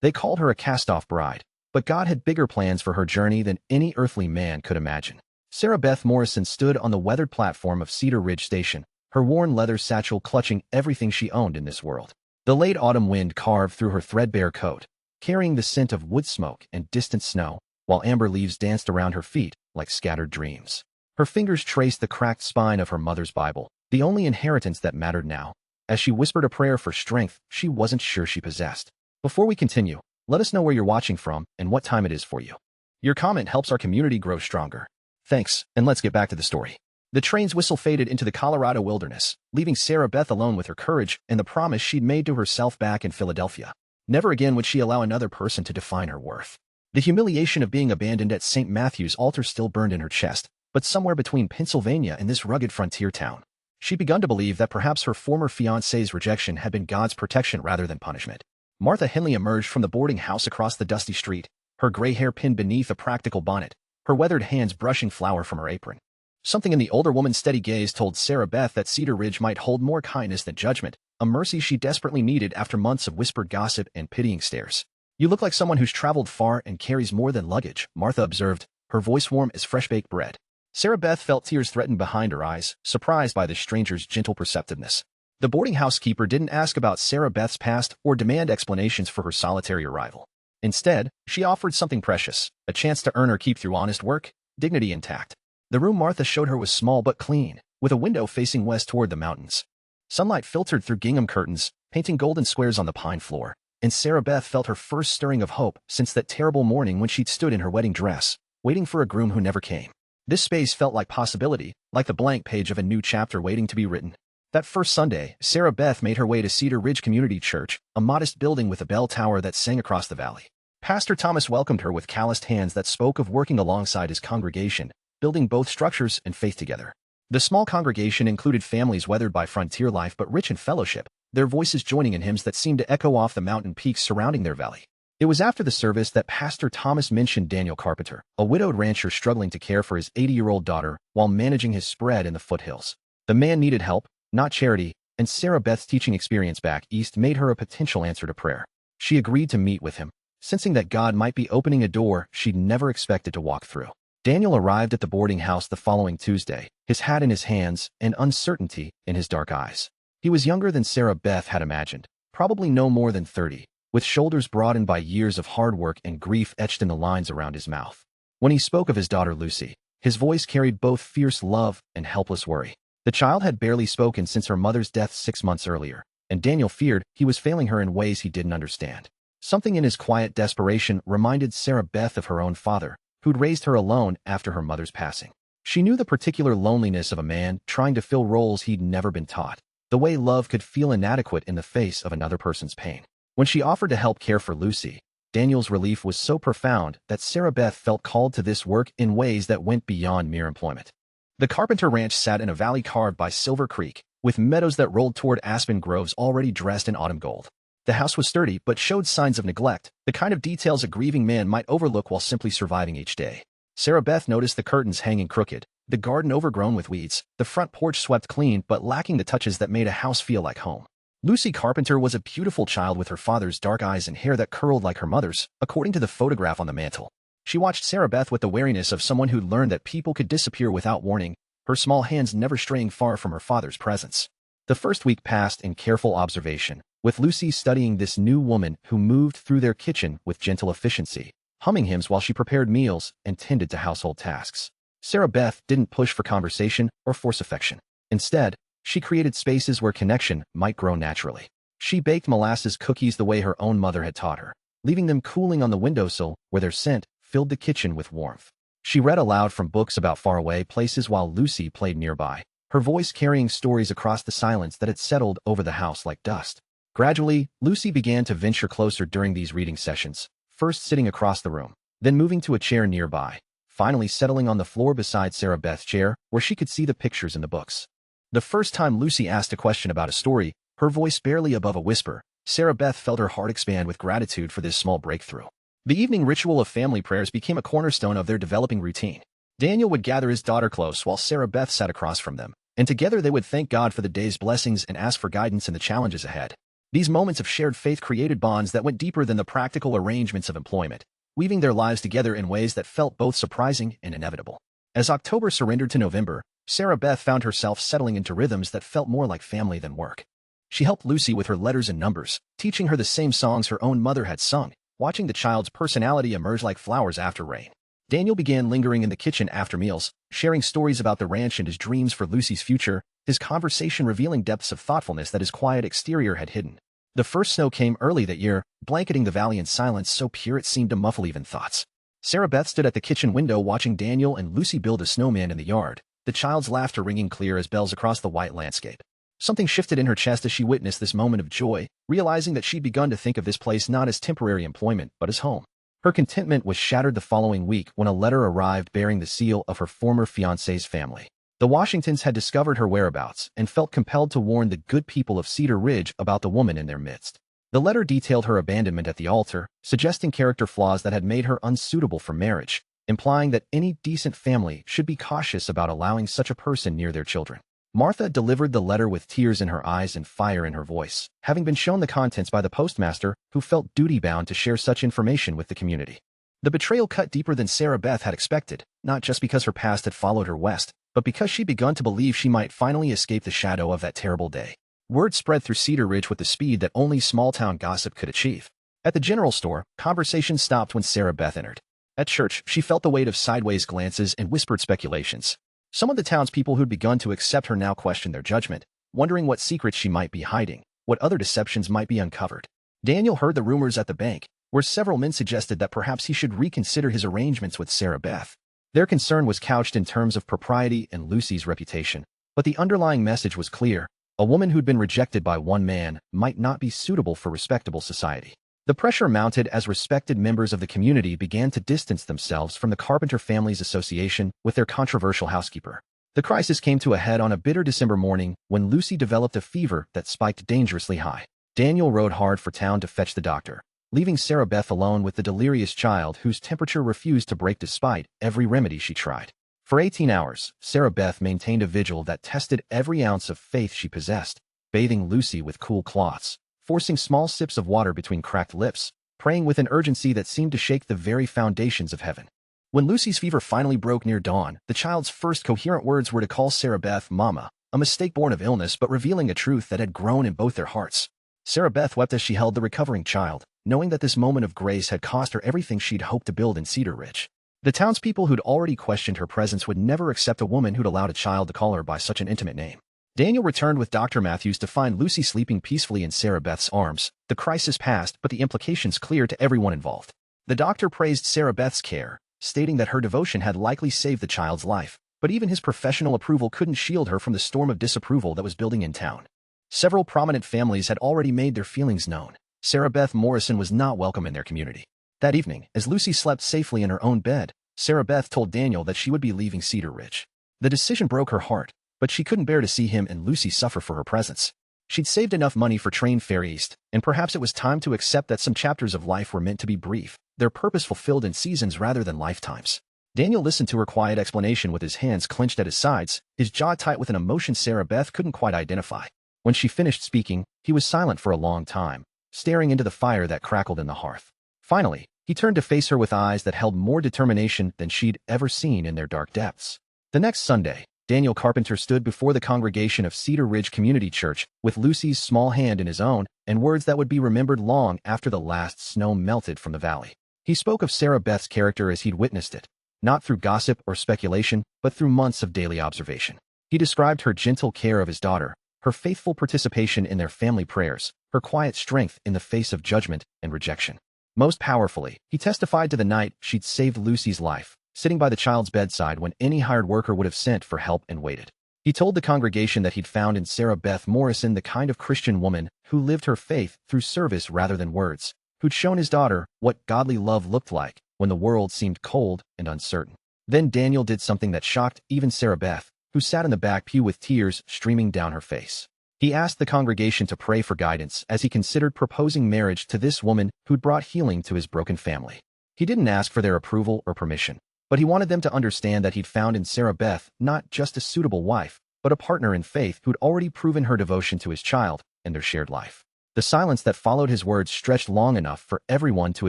They called her a cast-off bride, but God had bigger plans for her journey than any earthly man could imagine. Sarah Beth Morrison stood on the weathered platform of Cedar Ridge Station, her worn leather satchel clutching everything she owned in this world. The late autumn wind carved through her threadbare coat, carrying the scent of wood smoke and distant snow, while amber leaves danced around her feet like scattered dreams. Her fingers traced the cracked spine of her mother's Bible, the only inheritance that mattered now, as she whispered a prayer for strength she wasn't sure she possessed. Before we continue, let us know where you're watching from and what time it is for you. Your comment helps our community grow stronger. Thanks, and let's get back to the story. The train's whistle faded into the Colorado wilderness, leaving Sarah Beth alone with her courage and the promise she'd made to herself back in Philadelphia. Never again would she allow another person to define her worth. The humiliation of being abandoned at St. Matthew's altar still burned in her chest, but somewhere between Pennsylvania and this rugged frontier town, she'd begun to believe that perhaps her former fiancé's rejection had been God's protection rather than punishment. Martha Henley emerged from the boarding house across the dusty street, her gray hair pinned beneath a practical bonnet, her weathered hands brushing flour from her apron. Something in the older woman's steady gaze told Sarah Beth that Cedar Ridge might hold more kindness than judgment, a mercy she desperately needed after months of whispered gossip and pitying stares. "You look like someone who's traveled far and carries more than luggage," Martha observed, her voice warm as fresh-baked bread. Sarah Beth felt tears threaten behind her eyes, surprised by the stranger's gentle perceptiveness. The boarding house keeper didn't ask about Sarah Beth's past or demand explanations for her solitary arrival. Instead, she offered something precious, a chance to earn her keep through honest work, dignity intact. The room Martha showed her was small but clean, with a window facing west toward the mountains. Sunlight filtered through gingham curtains, painting golden squares on the pine floor, and Sarah Beth felt her first stirring of hope since that terrible morning when she'd stood in her wedding dress, waiting for a groom who never came. This space felt like possibility, like the blank page of a new chapter waiting to be written. That first Sunday, Sarah Beth made her way to Cedar Ridge Community Church, a modest building with a bell tower that sang across the valley. Pastor Thomas welcomed her with calloused hands that spoke of working alongside his congregation, building both structures and faith together. The small congregation included families weathered by frontier life but rich in fellowship, their voices joining in hymns that seemed to echo off the mountain peaks surrounding their valley. It was after the service that Pastor Thomas mentioned Daniel Carpenter, a widowed rancher struggling to care for his 80-year-old daughter while managing his spread in the foothills. The man needed help, not charity, and Sarah Beth's teaching experience back east made her a potential answer to prayer. She agreed to meet with him, sensing that God might be opening a door she'd never expected to walk through. Daniel arrived at the boarding house the following Tuesday, his hat in his hands and uncertainty in his dark eyes. He was younger than Sarah Beth had imagined, probably no more than 30, with shoulders broadened by years of hard work and grief etched in the lines around his mouth. When he spoke of his daughter Lucy, his voice carried both fierce love and helpless worry. The child had barely spoken since her mother's death 6 months earlier, and Daniel feared he was failing her in ways he didn't understand. Something in his quiet desperation reminded Sarah Beth of her own father, who'd raised her alone after her mother's passing. She knew the particular loneliness of a man trying to fill roles he'd never been taught, the way love could feel inadequate in the face of another person's pain. When she offered to help care for Lucy, Daniel's relief was so profound that Sarah Beth felt called to this work in ways that went beyond mere employment. The Carpenter Ranch sat in a valley carved by Silver Creek, with meadows that rolled toward aspen groves already dressed in autumn gold. The house was sturdy but showed signs of neglect, the kind of details a grieving man might overlook while simply surviving each day. Sarah Beth noticed the curtains hanging crooked, the garden overgrown with weeds, the front porch swept clean but lacking the touches that made a house feel like home. Lucy Carpenter was a beautiful child with her father's dark eyes and hair that curled like her mother's, according to the photograph on the mantel. She watched Sarah Beth with the wariness of someone who'd learned that people could disappear without warning, her small hands never straying far from her father's presence. The first week passed in careful observation, with Lucy studying this new woman who moved through their kitchen with gentle efficiency, humming hymns while she prepared meals and tended to household tasks. Sarah Beth didn't push for conversation or force affection. Instead, she created spaces where connection might grow naturally. She baked molasses cookies the way her own mother had taught her, leaving them cooling on the windowsill where their scent filled the kitchen with warmth. She read aloud from books about faraway places while Lucy played nearby, her voice carrying stories across the silence that had settled over the house like dust. Gradually, Lucy began to venture closer during these reading sessions, first sitting across the room, then moving to a chair nearby, finally settling on the floor beside Sarah Beth's chair where she could see the pictures in the books. The first time Lucy asked a question about a story, her voice barely above a whisper, Sarah Beth felt her heart expand with gratitude for this small breakthrough. The evening ritual of family prayers became a cornerstone of their developing routine. Daniel would gather his daughter close while Sarah Beth sat across from them, and together they would thank God for the day's blessings and ask for guidance in the challenges ahead. These moments of shared faith created bonds that went deeper than the practical arrangements of employment, weaving their lives together in ways that felt both surprising and inevitable. As October surrendered to November, Sarah Beth found herself settling into rhythms that felt more like family than work. She helped Lucy with her letters and numbers, teaching her the same songs her own mother had sung, watching the child's personality emerge like flowers after rain. Daniel began lingering in the kitchen after meals, sharing stories about the ranch and his dreams for Lucy's future, his conversation revealing depths of thoughtfulness that his quiet exterior had hidden. The first snow came early that year, blanketing the valley in silence so pure it seemed to muffle even thoughts. Sarah Beth stood at the kitchen window watching Daniel and Lucy build a snowman in the yard, the child's laughter ringing clear as bells across the white landscape. Something shifted in her chest as she witnessed this moment of joy, realizing that she'd begun to think of this place not as temporary employment but as home. Her contentment was shattered the following week when a letter arrived bearing the seal of her former fiancé's family. The Washingtons had discovered her whereabouts and felt compelled to warn the good people of Cedar Ridge about the woman in their midst. The letter detailed her abandonment at the altar, suggesting character flaws that had made her unsuitable for marriage, implying that any decent family should be cautious about allowing such a person near their children. Martha delivered the letter with tears in her eyes and fire in her voice, having been shown the contents by the postmaster, who felt duty-bound to share such information with the community. The betrayal cut deeper than Sarah Beth had expected, not just because her past had followed her west, but because she'd begun to believe she might finally escape the shadow of that terrible day. Word spread through Cedar Ridge with the speed that only small-town gossip could achieve. At the general store, conversation stopped when Sarah Beth entered. At church, she felt the weight of sideways glances and whispered speculations. Some of the townspeople who'd begun to accept her now questioned their judgment, wondering what secrets she might be hiding, what other deceptions might be uncovered. Daniel heard the rumors at the bank, where several men suggested that perhaps he should reconsider his arrangements with Sarah Beth. Their concern was couched in terms of propriety and Lucy's reputation, but the underlying message was clear: a woman who'd been rejected by one man might not be suitable for respectable society. The pressure mounted as respected members of the community began to distance themselves from the Carpenter Families Association with their controversial housekeeper. The crisis came to a head on a bitter December morning when Lucy developed a fever that spiked dangerously high. Daniel rode hard for town to fetch the doctor, leaving Sarah Beth alone with the delirious child whose temperature refused to break despite every remedy she tried. For 18 hours, Sarah Beth maintained a vigil that tested every ounce of faith she possessed, bathing Lucy with cool cloths, forcing small sips of water between cracked lips, praying with an urgency that seemed to shake the very foundations of heaven. When Lucy's fever finally broke near dawn, the child's first coherent words were to call Sarah Beth Mama, a mistake born of illness but revealing a truth that had grown in both their hearts. Sarah Beth wept as she held the recovering child, knowing that this moment of grace had cost her everything she'd hoped to build in Cedar Ridge. The townspeople who'd already questioned her presence would never accept a woman who'd allowed a child to call her by such an intimate name. Daniel returned with Dr. Matthews to find Lucy sleeping peacefully in Sarah Beth's arms. The crisis passed, but the implications clear to everyone involved. The doctor praised Sarah Beth's care, stating that her devotion had likely saved the child's life, but even his professional approval couldn't shield her from the storm of disapproval that was building in town. Several prominent families had already made their feelings known. Sarah Beth Morrison was not welcome in their community. That evening, as Lucy slept safely in her own bed, Sarah Beth told Daniel that she would be leaving Cedar Ridge. The decision broke her heart, but she couldn't bear to see him and Lucy suffer for her presence. She'd saved enough money for train fare east, and perhaps it was time to accept that some chapters of life were meant to be brief, their purpose fulfilled in seasons rather than lifetimes. Daniel listened to her quiet explanation with his hands clenched at his sides, his jaw tight with an emotion Sarah Beth couldn't quite identify. When she finished speaking, he was silent for a long time, staring into the fire that crackled in the hearth. Finally, he turned to face her with eyes that held more determination than she'd ever seen in their dark depths. The next Sunday, Daniel Carpenter stood before the congregation of Cedar Ridge Community Church with Lucy's small hand in his own and words that would be remembered long after the last snow melted from the valley. He spoke of Sarah Beth's character as he'd witnessed it, not through gossip or speculation, but through months of daily observation. He described her gentle care of his daughter, her faithful participation in their family prayers, her quiet strength in the face of judgment and rejection. Most powerfully, he testified to the night she'd saved Lucy's life, sitting by the child's bedside when any hired worker would have sent for help and waited. He told the congregation that he'd found in Sarah Beth Morrison the kind of Christian woman who lived her faith through service rather than words, who'd shown his daughter what godly love looked like when the world seemed cold and uncertain. Then Daniel did something that shocked even Sarah Beth, who sat in the back pew with tears streaming down her face. He asked the congregation to pray for guidance as he considered proposing marriage to this woman who'd brought healing to his broken family. He didn't ask for their approval or permission, but he wanted them to understand that he'd found in Sarah Beth not just a suitable wife, but a partner in faith who'd already proven her devotion to his child and their shared life. The silence that followed his words stretched long enough for everyone to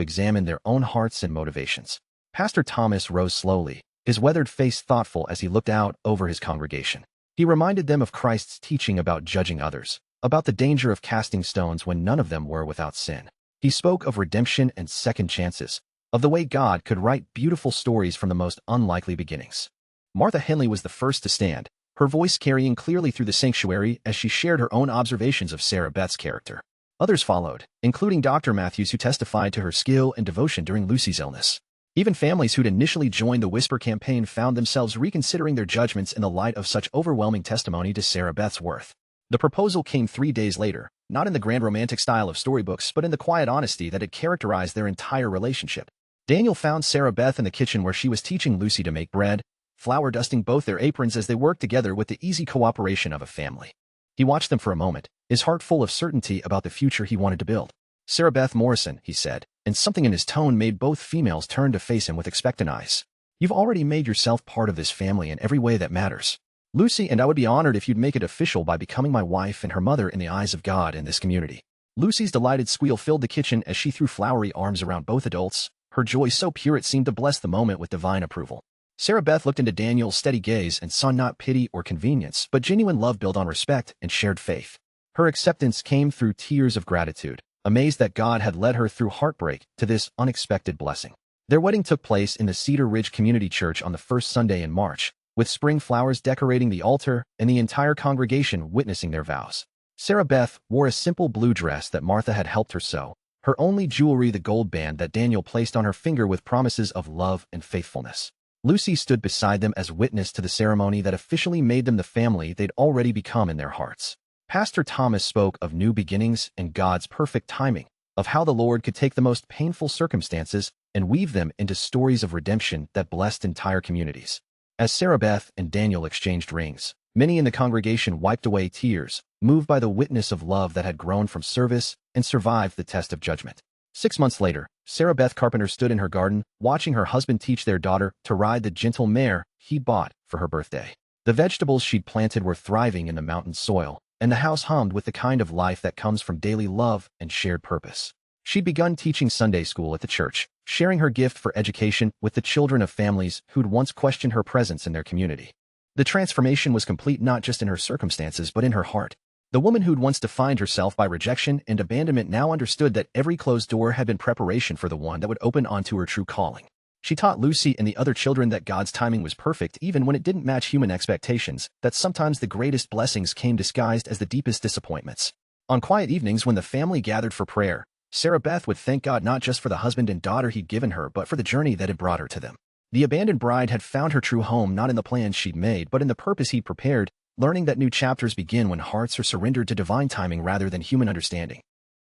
examine their own hearts and motivations. Pastor Thomas rose slowly, his weathered face thoughtful as he looked out over his congregation. He reminded them of Christ's teaching about judging others, about the danger of casting stones when none of them were without sin. He spoke of redemption and second chances, of the way God could write beautiful stories from the most unlikely beginnings. Martha Henley was the first to stand, her voice carrying clearly through the sanctuary as she shared her own observations of Sarah Beth's character. Others followed, including Dr. Matthews, who testified to her skill and devotion during Lucy's illness. Even families who'd initially joined the Whisper campaign found themselves reconsidering their judgments in the light of such overwhelming testimony to Sarah Beth's worth. The proposal came 3 days later, not in the grand romantic style of storybooks but in the quiet honesty that had characterized their entire relationship. Daniel found Sarah Beth in the kitchen where she was teaching Lucy to make bread, flour dusting both their aprons as they worked together with the easy cooperation of a family. He watched them for a moment, his heart full of certainty about the future he wanted to build. "Sarah Beth Morrison," he said, and something in his tone made both females turn to face him with expectant eyes. "You've already made yourself part of this family in every way that matters. Lucy and I would be honored if you'd make it official by becoming my wife and her mother in the eyes of God in this community." Lucy's delighted squeal filled the kitchen as she threw flowery arms around both adults, her joy so pure it seemed to bless the moment with divine approval. Sarah Beth looked into Daniel's steady gaze and saw not pity or convenience, but genuine love built on respect and shared faith. Her acceptance came through tears of gratitude, amazed that God had led her through heartbreak to this unexpected blessing. Their wedding took place in the Cedar Ridge Community Church on the first Sunday in March, with spring flowers decorating the altar and the entire congregation witnessing their vows. Sarah Beth wore a simple blue dress that Martha had helped her sew, her only jewelry the gold band that Daniel placed on her finger with promises of love and faithfulness. Lucy stood beside them as witness to the ceremony that officially made them the family they'd already become in their hearts. Pastor Thomas spoke of new beginnings and God's perfect timing, of how the Lord could take the most painful circumstances and weave them into stories of redemption that blessed entire communities. As Sarah Beth and Daniel exchanged rings, many in the congregation wiped away tears, moved by the witness of love that had grown from service and survived the test of judgment. 6 months later, Sarah Beth Carpenter stood in her garden, watching her husband teach their daughter to ride the gentle mare he'd bought for her birthday. The vegetables she'd planted were thriving in the mountain soil, and the house hummed with the kind of life that comes from daily love and shared purpose. She'd begun teaching Sunday school at the church, sharing her gift for education with the children of families who'd once questioned her presence in their community. The transformation was complete not just in her circumstances but in her heart. The woman who'd once defined herself by rejection and abandonment now understood that every closed door had been preparation for the one that would open onto her true calling. She taught Lucy and the other children that God's timing was perfect even when it didn't match human expectations, that sometimes the greatest blessings came disguised as the deepest disappointments. On quiet evenings when the family gathered for prayer, Sarah Beth would thank God not just for the husband and daughter he'd given her but for the journey that had brought her to them. The abandoned bride had found her true home not in the plans she'd made but in the purpose he'd prepared, learning that new chapters begin when hearts are surrendered to divine timing rather than human understanding.